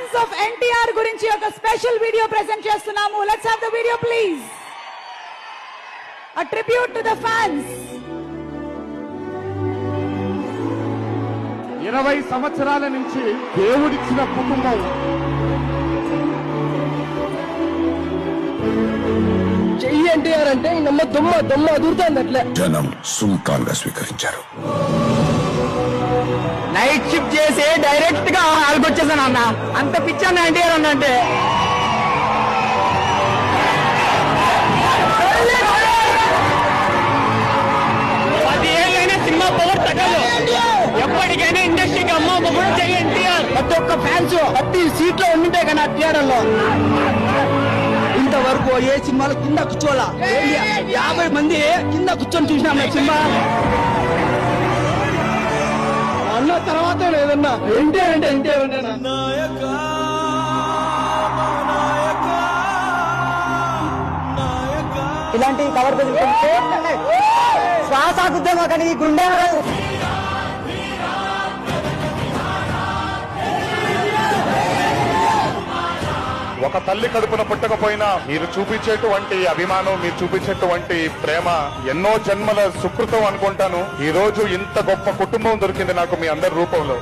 Fans of NTR గురించి ఒక special video present చేస్తున్నాము. Let's have the video please. A tribute to the fans. 20 సంవత్సరాల నుంచి దేవుడిచ్చిన కుటుంబం చెయ్యి ఎన్టీఆర్ అంటే నమ్మ దొమ్మ అదురుతుంది అట్లే. జనం సుల్తాన్ గా స్వీకరించారు. నైట్ షిఫ్ట్ చేసి డైరెక్ట్ గా హాల్కి వచ్చేసాను అన్న. అంత పిచ్చాను ఎన్టీఆర్ అన్న అంటే. సినిమా పవర్ తగ్గదు. ఎప్పటికైనా ఇండస్ట్రీకి అమ్మ కూడా చెయ్యి ఎన్టీఆర్. ప్రతి ఒక్క ఫ్యాన్స్ ప్రతి సీట్ లో ఉండింటే కానీ థియేటర్ లో ఇంతవరకు ఏ సినిమాలో కింద కూర్చోవాలా 50 మంది కింద కూర్చొని చూసినాం సినిమా అన్న. తర్వాత లేదన్నా ఎన్టీఆర్ అంటే ఎన్టీఆర్ అంటే ఇలాంటి కవర్ శ్వాస ఆగుద్దామా కానీ ఈ గుండె ఒక తల్లి కడుపున పుట్టకపోయినా మీరు చూపించేటువంటి అభిమానం, మీరు చూపించేటువంటి ప్రేమ ఎన్నో జన్మల సుకృతం అనుకుంటాను. ఈ రోజు ఇంత గొప్ప కుటుంబం దొరికింది నాకు మీ అందరి రూపంలో.